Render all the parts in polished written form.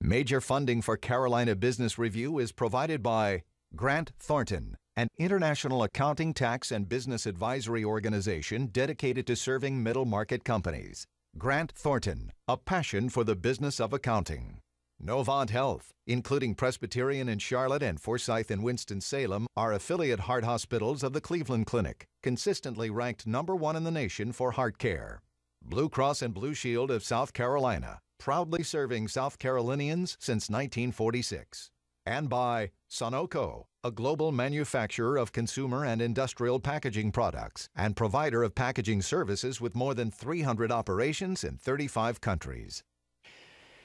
Major funding for Carolina Business Review is provided by Grant Thornton, an international accounting, tax, and business advisory organization dedicated to serving middle-market companies. Grant Thornton, a passion for the business of accounting. Novant Health, including Presbyterian in Charlotte and Forsyth in Winston-Salem, are affiliate heart hospitals of the Cleveland Clinic, consistently ranked #1 in the nation for heart care. Blue Cross and Blue Shield of South Carolina, proudly serving South Carolinians since 1946. And by Sunoco, a global manufacturer of consumer and industrial packaging products and provider of packaging services with more than 300 operations in 35 countries.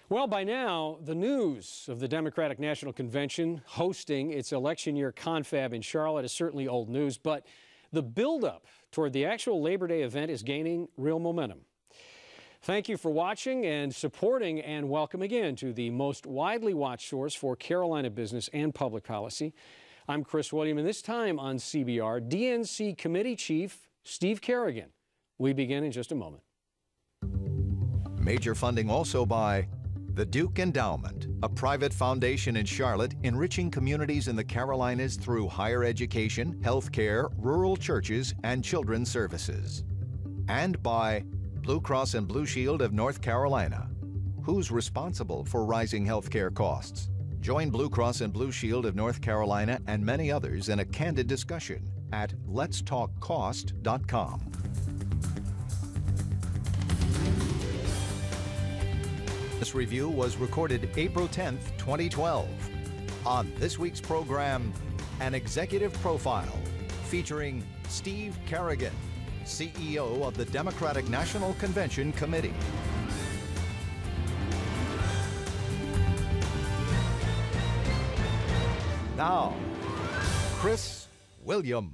Well, by now, the news of the Democratic National Convention hosting its election year confab in Charlotte is certainly old news, but the buildup toward the actual Labor Day event is gaining real momentum. Thank you for watching and supporting, and welcome again to the most widely watched source for Carolina business and public policy. I'm Chris William, and this time on CBR, DNC Committee Chief Steve Kerrigan. We begin in just a moment. Major funding also by the Duke Endowment, a private foundation in Charlotte enriching communities in the Carolinas through higher education, health care, rural churches, and children's services. And by Blue Cross and Blue Shield of North Carolina. Who's responsible for rising health care costs? Join Blue Cross and Blue Shield of North Carolina and many others in a candid discussion at letstalkcost.com. This review was recorded April 10th, 2012. On this week's program, an executive profile featuring Steve Kerrigan, CEO of the Democratic National Convention Committee. Now, Chris William.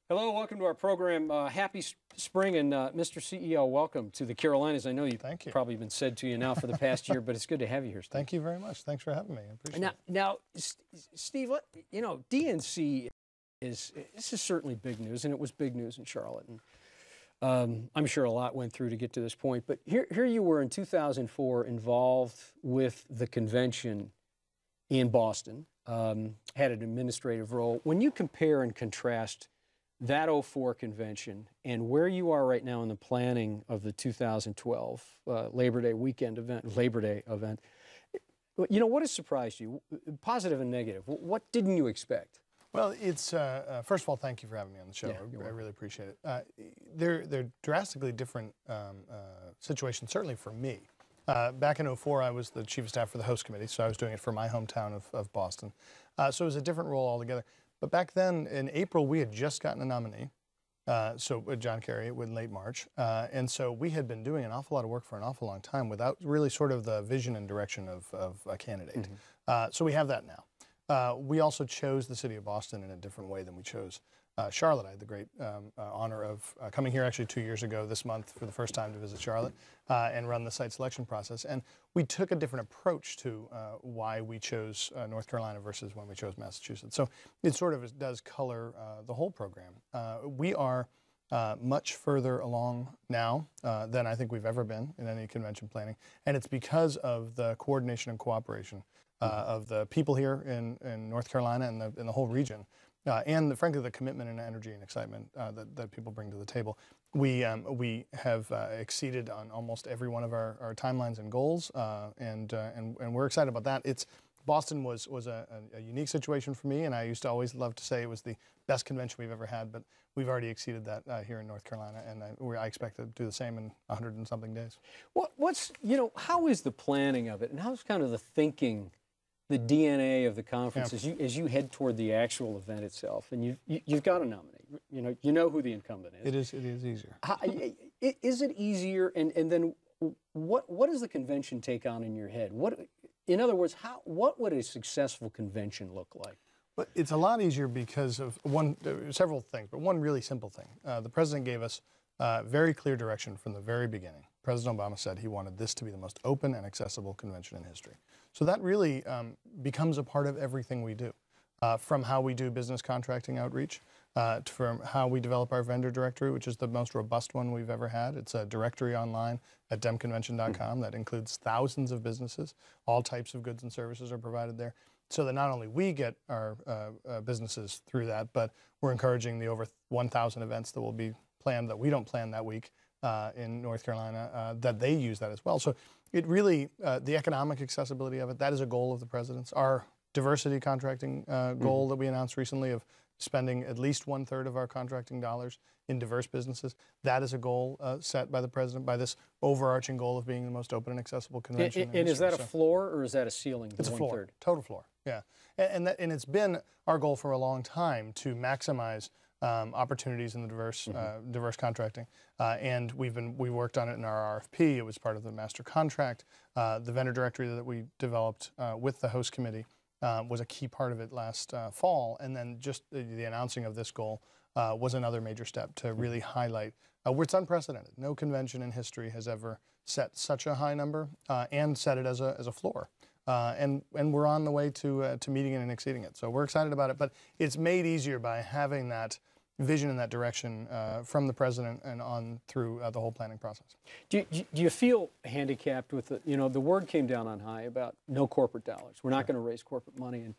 Hello, welcome to our program. Happy spring, and Mr. CEO, welcome to the Carolinas. I know you've probably been said to you now for the past year, but it's good to have you here, Steve. Thank you very much. Thanks for having me. I appreciate it. Now, Steve, you know, DNC this is certainly big news, and it was big news in Charlotte. And I'm sure a lot went through to get to this point, but here you were in 2004 involved with the convention in Boston, had an administrative role. When you compare and contrast that '04 convention and where you are right now in the planning of the 2012 Labor Day event, you know, what has surprised you, positive and negative? What didn't you expect? Well, it's first of all, thank you for having me on the show. Yeah, I really appreciate it. They're drastically different situations, certainly for me. Back in '04, I was the chief of staff for the host committee, so I was doing it for my hometown of Boston. So it was a different role altogether. But back then, in April, we had just gotten a nominee, John Kerry, in late March. And so we had been doing an awful lot of work for an awful long time without really sort of the vision and direction of a candidate. Mm-hmm. So we have that now. We also chose the city of Boston in a different way than we chose Charlotte. I had the great honor of coming here actually 2 years ago this month for the first time to visit Charlotte and run the site selection process. And we took a different approach to why we chose North Carolina versus when we chose Massachusetts. So it sort of does color the whole program. We are much further along now than I think we've ever been in any convention planning. And it's because of the coordination and cooperation of the people here in North Carolina and in the whole region, and frankly the commitment and energy and excitement that people bring to the table. We have exceeded on almost every one of our timelines and goals, and we're excited about that. Boston was a unique situation for me, and I used to always love to say it was the best convention we've ever had, but we've already exceeded that here in North Carolina, and I expect to do the same in 100 and something days. How is the planning of it, and how's kind of the thinking, the DNA of the conference as you head toward the actual event itself, and you've got to nominate. You know who the incumbent is. It is easier. Is it easier? And then what does the convention take on in your head? In other words, what would a successful convention look like? But it's a lot easier because of several things, but one really simple thing. The president gave us very clear direction from the very beginning. President Obama said he wanted this to be the most open and accessible convention in history. So that really becomes a part of everything we do. from how we do business contracting outreach, from how we develop our vendor directory, which is the most robust one we've ever had. It's a directory online at demconvention.com that includes thousands of businesses. All types of goods and services are provided there, so that not only we get our businesses through that, but we're encouraging the over 1,000 events that will be planned that we don't plan that week in North Carolina, that they use that as well. So it really, the economic accessibility of it, that is a goal of the president's. Our diversity contracting goal that we announced recently of spending at least 1/3 of our contracting dollars in diverse businesses, that is a goal set by the president, by this overarching goal of being the most open and accessible convention. And is that a floor or is that a ceiling? It's a floor, total floor, yeah. And it's been our goal for a long time to maximize opportunities in the diverse contracting, and we worked on it in our RFP. It was part of the master contract. The vendor directory that we developed with the host committee was a key part of it last fall, and then just the announcing of this goal was another major step to really highlight where it's unprecedented. No convention in history has ever set such a high number and set it as a floor. And we're on the way to meeting it and exceeding it. So we're excited about it, but it's made easier by having that vision in that direction from the president and on through the whole planning process. Do you feel handicapped with the, the word came down on high about no corporate dollars. We're not going to raise corporate money. And,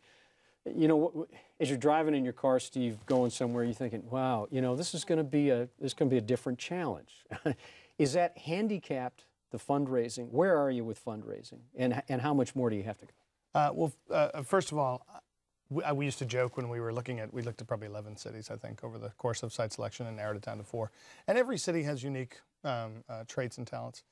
as you're driving in your car, Steve, going somewhere, you're thinking, wow, this is going to be a different challenge. Is that handicapped the fundraising? Where are you with fundraising? And how much more do you have to go? First of all, we used to joke when we looked at probably 11 cities, I think, over the course of site selection and narrowed it down to 4. And every city has unique traits and talents.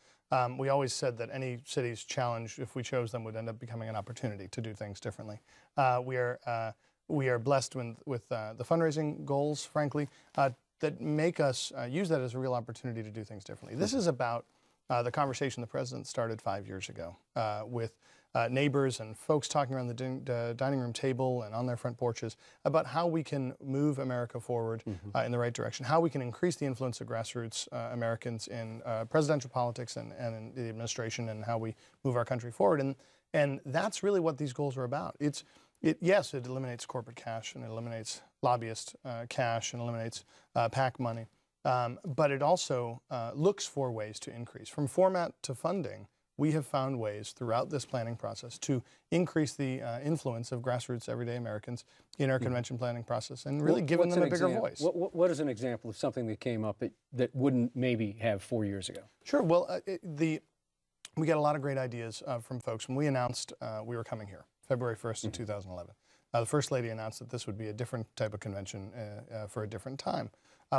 We always said that any city's challenge, if we chose them, would end up becoming an opportunity to do things differently. We are blessed with the fundraising goals, frankly, that make us use that as a real opportunity to do things differently. This is about the conversation the president started 5 years ago with neighbors and folks talking around the dining room table and on their front porches about how we can move America forward in the right direction, how we can increase the influence of grassroots Americans in presidential politics and in the administration, and how we move our country forward. And that's really what these goals are about. Yes, it eliminates corporate cash, and it eliminates lobbyist cash, and eliminates PAC money. But it also looks for ways to increase. From format to funding, we have found ways throughout this planning process to increase the influence of grassroots everyday Americans in our convention planning process, and really giving them a bigger voice. What is an example of something that came up that wouldn't maybe have 4 years ago? Sure. Well, we got a lot of great ideas from folks. When we announced we were coming here, February 1st of 2011, the First Lady announced that this would be a different type of convention for a different time.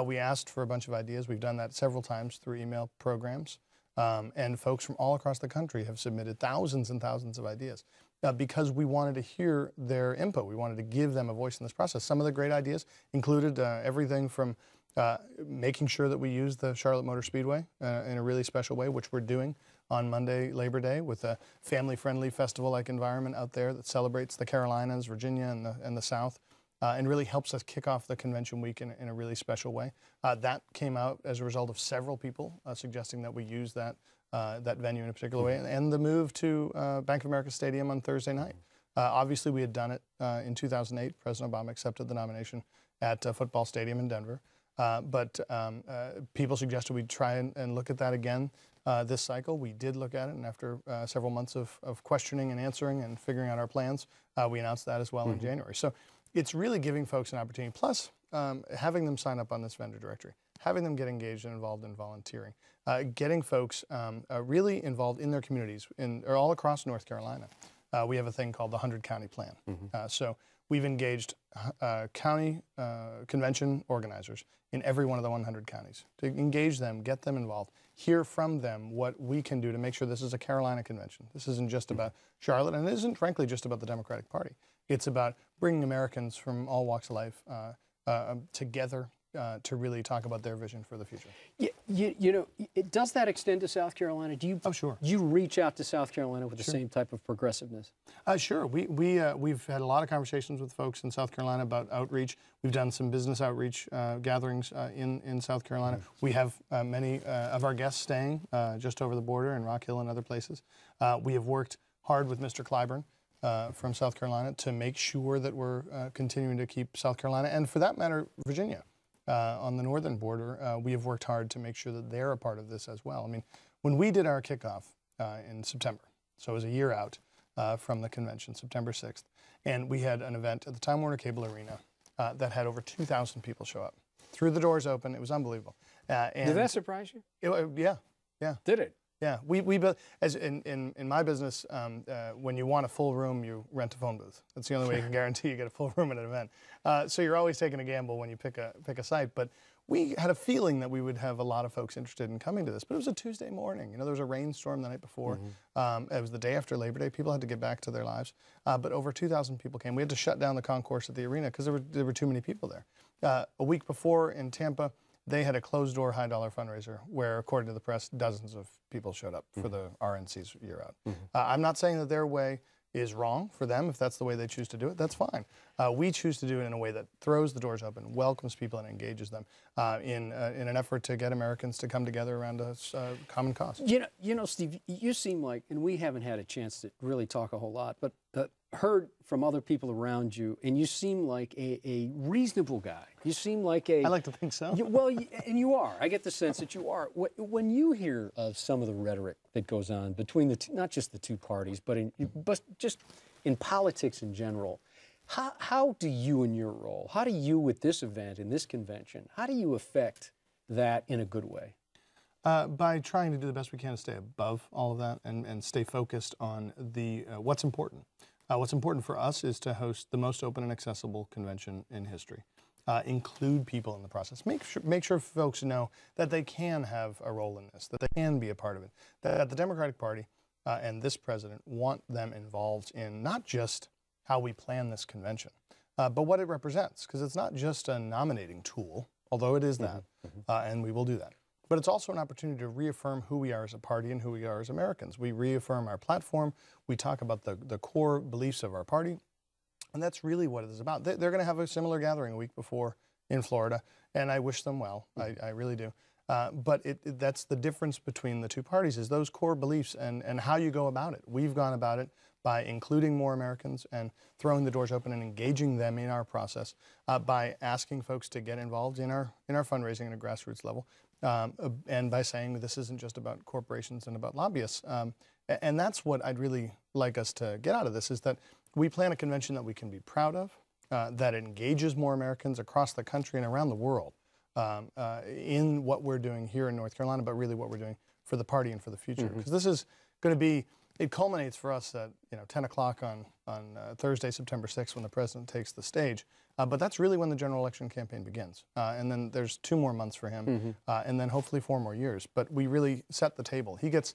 We asked for a bunch of ideas. We've done that several times through email programs. And folks from all across the country have submitted thousands and thousands of ideas because we wanted to hear their input. We wanted to give them a voice in this process. Some of the great ideas included everything from making sure that we use the Charlotte Motor Speedway in a really special way, which we're doing on Monday, Labor Day, with a family-friendly festival-like environment out there that celebrates the Carolinas, Virginia, and the South. And really helps us kick off the convention week in a really special way. That came out as a result of several people suggesting that we use that venue in a particular way, and the move to Bank of America Stadium on Thursday night. Obviously, we had done it in 2008. President Obama accepted the nomination at Football Stadium in Denver. But people suggested we try and look at that again this cycle. We did look at it, and after several months of questioning and answering and figuring out our plans, we announced that as well in January. So it's really giving folks an opportunity, plus having them sign up on this vendor directory, having them get engaged and involved in volunteering, getting folks really involved in their communities or all across North Carolina. We have a thing called the 100 County Plan. So we've engaged county convention organizers in every one of the 100 counties to engage them, get them involved, hear from them what we can do to make sure this is a Carolina convention. This isn't just about Charlotte, and it isn't, frankly, just about the Democratic Party. It's about bringing Americans from all walks of life together to really talk about their vision for the future. Does that extend to South Carolina? Do you? Oh, sure. Do you reach out to South Carolina with the same type of progressiveness? Sure. We've had a lot of conversations with folks in South Carolina about outreach. We've done some business outreach gatherings in South Carolina. We have many of our guests staying just over the border in Rock Hill and other places. We have worked hard with Mr. Clyburn from South Carolina to make sure that we're continuing to keep South Carolina, and for that matter, Virginia, on the northern border. We have worked hard to make sure that they're a part of this as well. I mean, when we did our kickoff in September, so it was a year out from the convention, September 6th, and we had an event at the Time Warner Cable Arena that had over 2,000 people show up. Threw the doors open. It was unbelievable. And did that surprise you? Yeah. Did it? Yeah, we as in my business, when you want a full room, you rent a phone booth. That's the only way you can guarantee you get a full room at an event. So you're always taking a gamble when you pick a site. But we had a feeling that we would have a lot of folks interested in coming to this. But it was a Tuesday morning. You know, there was a rainstorm the night before. It was the day after Labor Day. People had to get back to their lives. But over 2,000 people came. We had to shut down the concourse at the arena because there were too many people there. A week before in Tampa, they had a closed-door, high-dollar fundraiser where, according to the press, dozens of people showed up for the RNC's year out. I'm not saying that their way is wrong for them. If that's the way they choose to do it, that's fine. We choose to do it in a way that throws the doors open, welcomes people, and engages them in an effort to get Americans to come together around a common cause. You know, Steve, you seem like, and we haven't had a chance to really talk a whole lot, but heard from other people around you, and you seem like a reasonable guy. You seem like a... I like to think so. And you are. I get the sense that you are. When you hear of some of the rhetoric that goes on between the two, not just the two parties, but just in politics in general, how do you in your role, how do you with this event, in this convention, how do you affect that in a good way? By trying to do the best we can to stay above all of that and stay focused on what's important. What's important for us is to host the most open and accessible convention in history. Include people in the process. Make sure folks know that they can have a role in this, that they can be a part of it, that the Democratic Party and this president want them involved in not just how we plan this convention, but what it represents, because it's not just a nominating tool, although it is that, and we will do that. But it's also an opportunity to reaffirm who we are as a party and who we are as Americans. We reaffirm our platform. We talk about the core beliefs of our party. And that's really what it is about. They're going to have a similar gathering a week before in Florida, and I wish them well. I really do. But that's the difference between the two parties, is those core beliefs and how you go about it. We've gone about it by including more Americans and throwing the doors open and engaging them in our process, by asking folks to get involved in our fundraising at a grassroots level. And by saying this isn't just about corporations and about lobbyists. And that's what I'd really like us to get out of this, is that we plan a convention that we can be proud of, that engages more Americans across the country and around the world in what we're doing here in North Carolina, but really what we're doing for the party and for the future. Because this is going to be, it culminates for us at 10 o'clock on Thursday, September 6th, when the president takes the stage. But that's really when the general election campaign begins. And then there's 2 more months for him, and then hopefully 4 more years. But we really set the table. He gets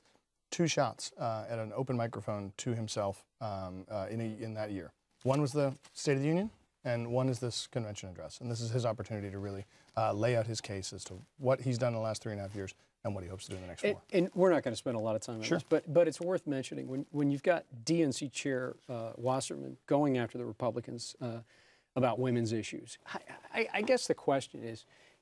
2 shots at an open microphone to himself in that year. One was the State of the Union, and one is this convention address. And this is his opportunity to really lay out his case as to what he's done in the last 3.5 years and what he hopes to do in the next 4. And we're not going to spend a lot of time on this, but it's worth mentioning when you've got DNC Chair Wasserman going after the Republicans about women's issues. I guess the question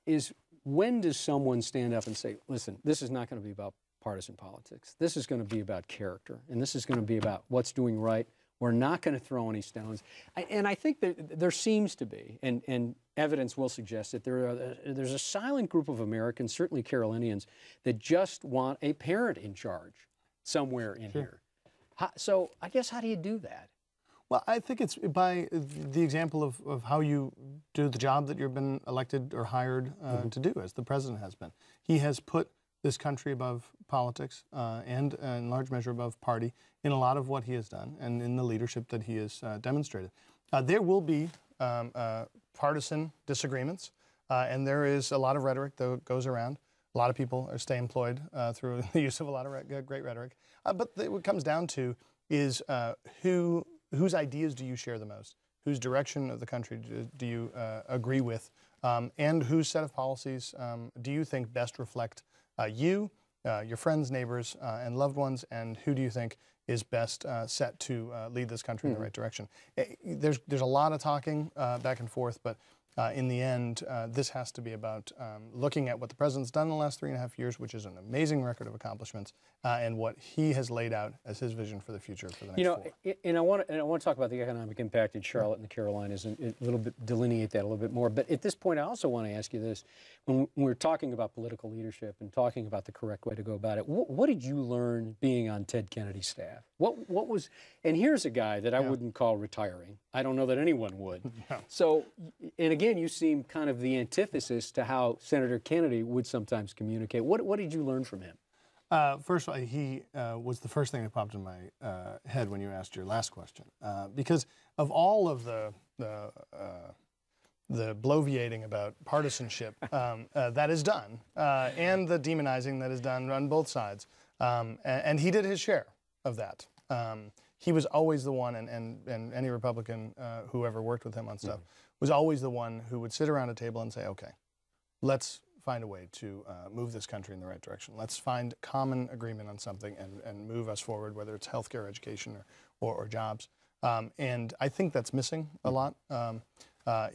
is when does someone stand up and say, listen, this is not going to be about partisan politics. This is going to be about character, and this is going to be about what's doing right. We're not going to throw any stones. And I think that there seems to be, and evidence will suggest that there's a silent group of Americans, certainly Carolinians, that just want a parent in charge somewhere in here. So I guess how do you do that? Well, I think it's by the example of how you do the job that you've been elected or hired to do, as the president has been. He has put this country above politics and in large measure above party in a lot of what he has done and in the leadership that he has demonstrated. There will be partisan disagreements, and there is a lot of rhetoric that goes around. A lot of people stay employed through the use of a lot of great rhetoric. But what it comes down to is whose ideas do you share the most? Whose direction of the country do you agree with? And whose set of policies do you think best reflect you, your friends, neighbors, and loved ones, and who do you think is best set to lead this country in the right direction? There's a lot of talking back and forth, but In the end, this has to be about looking at what the president's done in the last 3.5 years, which is an amazing record of accomplishments, and what he has laid out as his vision for the future for the next 4. And I want to talk about the economic impact in Charlotte and the Carolinas and a little bit delineate that a little bit more. But at this point, I also want to ask you this: when we're talking about political leadership and talking about the correct way to go about it, what did you learn being on Ted Kennedy's staff? What was? And here's a guy that I wouldn't call retiring. I don't know that anyone would. So, and again, you seem kind of the antithesis to how Senator Kennedy would sometimes communicate. What did you learn from him? First of all, he was the first thing that popped in my head when you asked your last question, because of all of the bloviating about partisanship that is done, and the demonizing that is done on both sides, and he did his share of that. He was always the one, and any Republican who ever worked with him on stuff was always the one who would sit around a table and say, okay, let's find a way to move this country in the right direction. Let's find common agreement on something and move us forward, whether it's healthcare, education, or jobs. And I think that's missing a lot.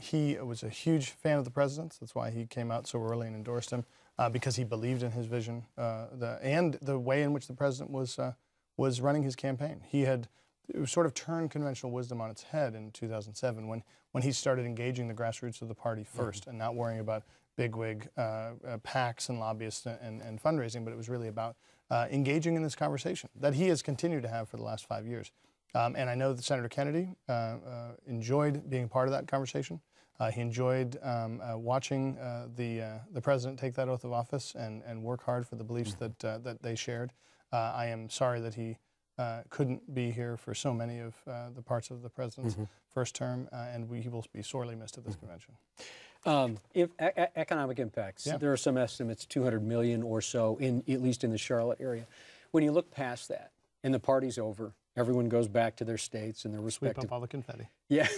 He was a huge fan of the president's. That's why he came out so early and endorsed him, because he believed in his vision and the way in which the president was running his campaign. He had sort of turned conventional wisdom on its head in 2007 when he started engaging the grassroots of the party first and not worrying about bigwig PACs and lobbyists and fundraising, but it was really about engaging in this conversation that he has continued to have for the last 5 years. And I know that Senator Kennedy enjoyed being part of that conversation. He enjoyed watching the president take that oath of office and work hard for the beliefs that they shared. I am sorry that he couldn't be here for so many of the parts of the president's first term, and he will be sorely missed at this convention. Economic impacts. There are some estimates, 200 million or so, at least in the Charlotte area. When you look past that, and the party's over, everyone goes back to their states and their respective. Sweep up all the confetti. Yeah,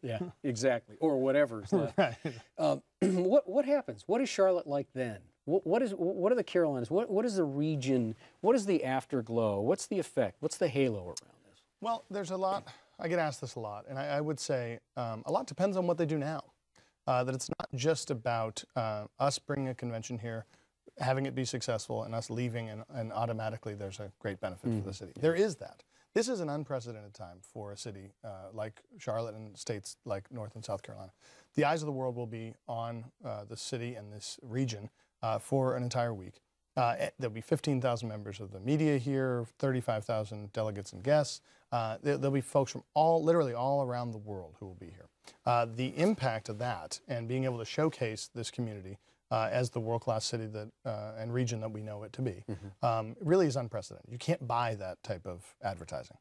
yeah, exactly, or whatever is left. Right. What happens? What is Charlotte like then? What are the Carolinas? What is the region? What is the afterglow? What's the effect? What's the halo around this? Well, there's a lot. I get asked this a lot, and I would say a lot depends on what they do now. That it's not just about us bringing a convention here, having it be successful, and us leaving, and automatically there's a great benefit for the city. There is that. This is an unprecedented time for a city like Charlotte and states like North and South Carolina. The eyes of the world will be on the city and this region for an entire week. There'll be 15,000 members of the media here, 35,000 delegates and guests. There'll be folks from literally all around the world who will be here. The impact of that and being able to showcase this community as the world-class city and region that we know it to be really is unprecedented. You can't buy that type of advertising.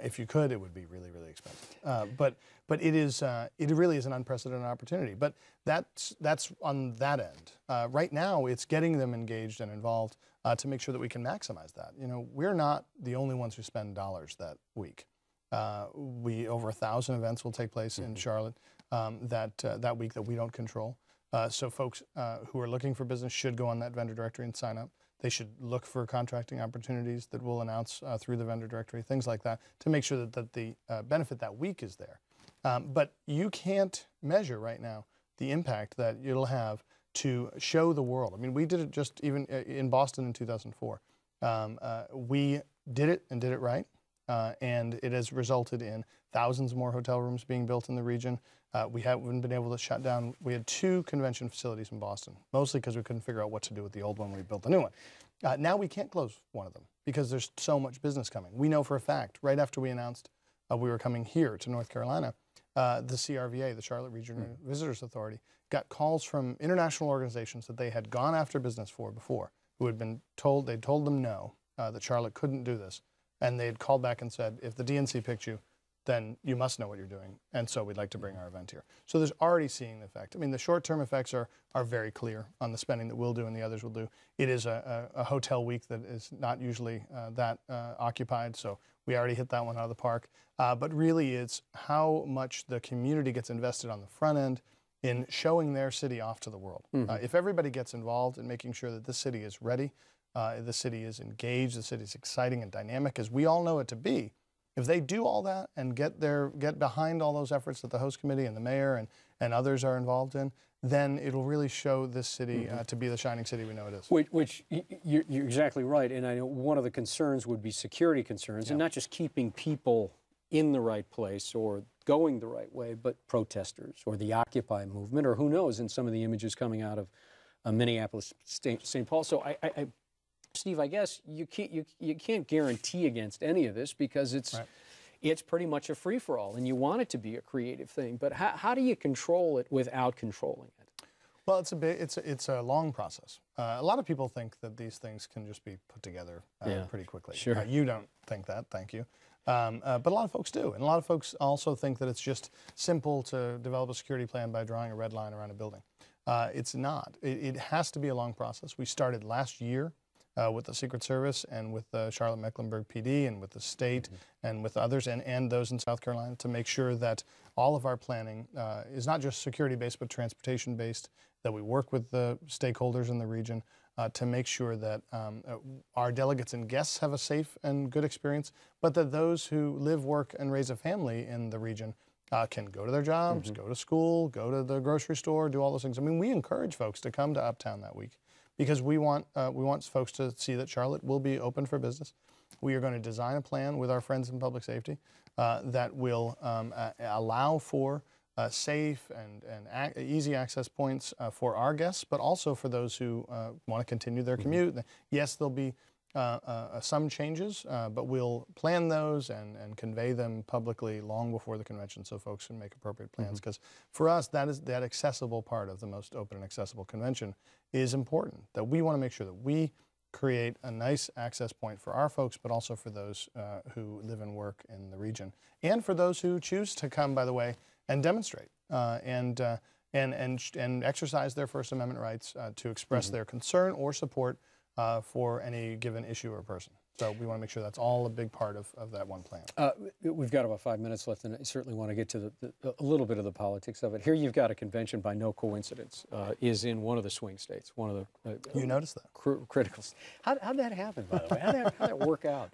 If you could, it would be really, really expensive. But it really is an unprecedented opportunity. But that's on that end. Right now, it's getting them engaged and involved to make sure that we can maximize that. You know, we're not the only ones who spend dollars that week. Over 1,000 events will take place in Charlotte that week that we don't control. So folks who are looking for business should go on that vendor directory and sign up. They should look for contracting opportunities that we'll announce through the vendor directory, things like that, to make sure that the benefit that week is there. But you can't measure right now the impact that it'll have to show the world. I mean, we did it just even in Boston in 2004. We did it and did it right, and it has resulted in thousands more hotel rooms being built in the region. We haven't been able to shut down. We had 2 convention facilities in Boston, mostly because we couldn't figure out what to do with the old one when we built the new one. Now we can't close one of them because there's so much business coming. We know for a fact, right after we announced we were coming here to North Carolina, the CRVA, the Charlotte Regional Visitors Authority, got calls from international organizations that they had gone after business for before, who had been told, they'd told them no, that Charlotte couldn't do this. And they had called back and said, if the DNC picked you, then you must know what you're doing, and so we'd like to bring our event here. So there's already seeing the effect. I mean, the short-term effects are very clear on the spending that we'll do and the others will do. It is a hotel week that is not usually that occupied, so we already hit that one out of the park. But really it's how much the community gets invested on the front end in showing their city off to the world. If everybody gets involved in making sure that this city is ready, the city is engaged, the city is exciting and dynamic, as we all know it to be, if they do all that and get behind all those efforts that the host committee and the mayor and others are involved in, then it'll really show this city to be the shining city we know it is. Which you're exactly right, and I know one of the concerns would be security concerns, and not just keeping people in the right place or going the right way, but protesters or the Occupy movement, or who knows, in some of the images coming out of Minneapolis, St. Paul. So Steve, I guess you can't guarantee against any of this because it's pretty much a free-for-all, and you want it to be a creative thing. But how do you control it without controlling it? Well, it's a long process. A lot of people think that these things can just be put together pretty quickly. Sure. You don't think that, thank you. But a lot of folks do, and a lot of folks also think that it's just simple to develop a security plan by drawing a red line around a building. It's not. It has to be a long process. We started last year with the Secret Service and with the Charlotte-Mecklenburg PD and with the state and with others and those in South Carolina to make sure that all of our planning is not just security-based but transportation-based, that we work with the stakeholders in the region to make sure that our delegates and guests have a safe and good experience, but that those who live, work, and raise a family in the region can go to their jobs, go to school, go to the grocery store, do all those things. I mean, we encourage folks to come to Uptown that week because we want folks to see that Charlotte will be open for business. We are going to design a plan with our friends in public safety that will allow for safe and easy access points for our guests, but also for those who want to continue their commute. Yes, there'll be some changes, but we'll plan those and convey them publicly long before the convention so folks can make appropriate plans. Because for us, that accessible part of the most open and accessible convention is important, that we want to make sure that we create a nice access point for our folks, but also for those who live and work in the region. And for those who choose to come, by the way, and demonstrate and exercise their First Amendment rights to express their concern or support for any given issue or person. So we want to make sure that's all a big part of that one plan. We've got about 5 minutes left, and I certainly want to get to a little bit of the politics of it. Here you've got a convention, by no coincidence, is in one of the swing states, one of the you noticed that. Critical. How'd that happen, by the way? How'd that work out?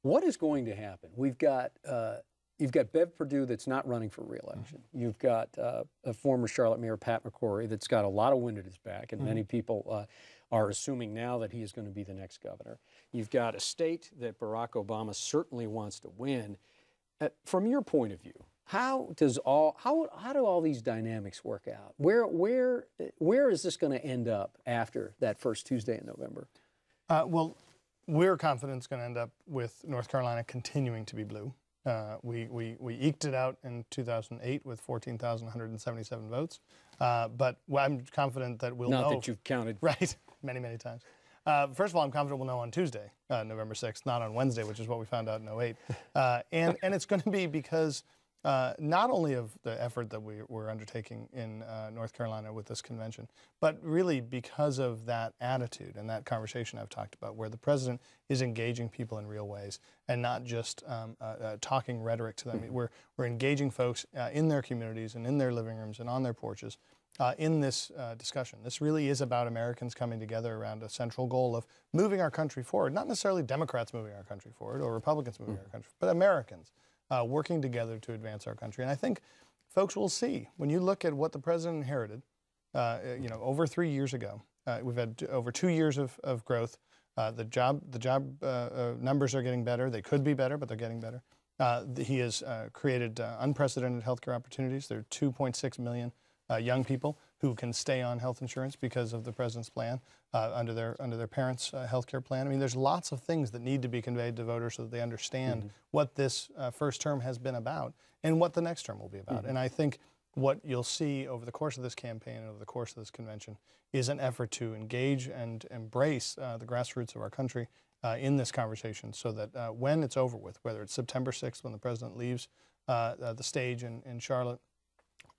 What is going to happen? You've got Bev Perdue that's not running for re-election. You've got a former Charlotte Mayor, Pat McCrory, that's got a lot of wind at his back, and many people are assuming now that he is going to be the next governor. You've got a state that Barack Obama certainly wants to win. From your point of view, how do all these dynamics work out? Where is this going to end up after that first Tuesday in November? Well, we're confident it's going to end up with North Carolina continuing to be blue. We eked it out in 2008 with 14,177 votes, but I'm confident that we'll know. Not that you've counted. Right, many, many times. First of all, I'm confident we'll know on Tuesday, November 6th, not on Wednesday, which is what we found out in 2008. And it's going to be because not only of the effort that we're undertaking in North Carolina with this convention, but really because of that attitude and that conversation I've talked about, where the president is engaging people in real ways and not just talking rhetoric to them. We're engaging folks in their communities and in their living rooms and on their porches in this discussion. This really is about Americans coming together around a central goal of moving our country forward, not necessarily Democrats moving our country forward or Republicans moving our country, but Americans working together to advance our country. And I think folks will see, when you look at what the president inherited, over 3 years ago, we've had over 2 years of growth. The job numbers are getting better. They could be better, but they're getting better. He has created unprecedented healthcare opportunities. There are 2.6 million young people who can stay on health insurance because of the president's plan under their parents' health care plan. I mean, there's lots of things that need to be conveyed to voters so that they understand what this first term has been about and what the next term will be about. And I think what you'll see over the course of this campaign and over the course of this convention is an effort to engage and embrace the grassroots of our country in this conversation so that when it's over with, whether it's September 6th when the president leaves the stage in Charlotte,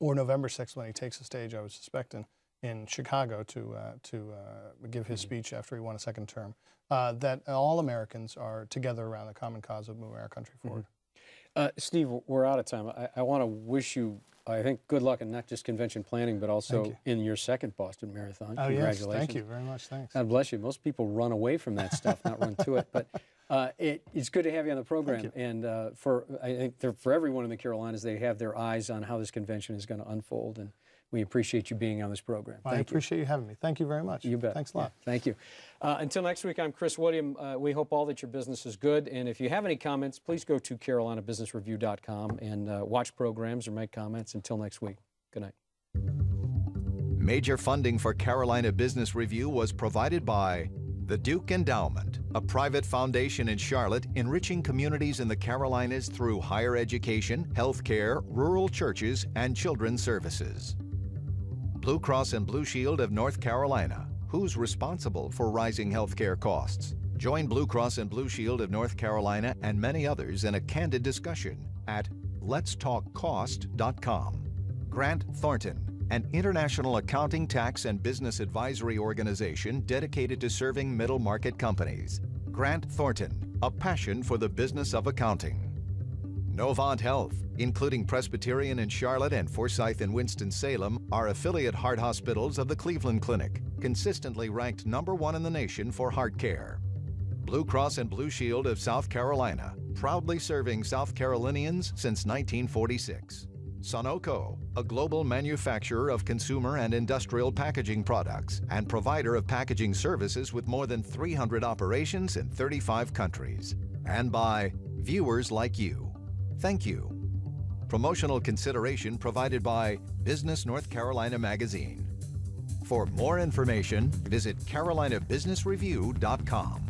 or November 6th when he takes the stage, I would suspect, in Chicago to give his speech after he won a second term, that all Americans are together around the common cause of moving our country forward. Steve, we're out of time. I want to wish you, I think, good luck in not just convention planning, but also in your second Boston Marathon. Oh, Congratulations. Yes, thank you very much. Thanks. God bless you. Most people run away from that stuff, not run to it. But It's good to have you on the program. Thank you. And I think for everyone in the Carolinas, they have their eyes on how this convention is going to unfold. And we appreciate you being on this program. I appreciate you having me. Thank you very much. You bet. Thanks a lot. Yeah, thank you. Until next week, I'm Chris William. We hope all that your business is good. And if you have any comments, please go to carolinabusinessreview.com and watch programs or make comments. Until next week, good night. Major funding for Carolina Business Review was provided by the Duke Endowment, a private foundation in Charlotte enriching communities in the Carolinas through higher education, healthcare, rural churches, and children's services. Blue Cross and Blue Shield of North Carolina. Who's responsible for rising healthcare costs? Join Blue Cross and Blue Shield of North Carolina and many others in a candid discussion at letstalkcost.com. Grant Thornton, an international accounting, tax, and business advisory organization dedicated to serving middle-market companies. Grant Thornton, a passion for the business of accounting. Novant Health, including Presbyterian in Charlotte and Forsyth in Winston-Salem, are affiliate heart hospitals of the Cleveland Clinic, consistently ranked #1 in the nation for heart care. Blue Cross and Blue Shield of South Carolina, proudly serving South Carolinians since 1946. Sunoco, a global manufacturer of consumer and industrial packaging products and provider of packaging services with more than 300 operations in 35 countries. And by viewers like you. Thank you. Promotional consideration provided by Business North Carolina Magazine. For more information, visit carolinabusinessreview.com.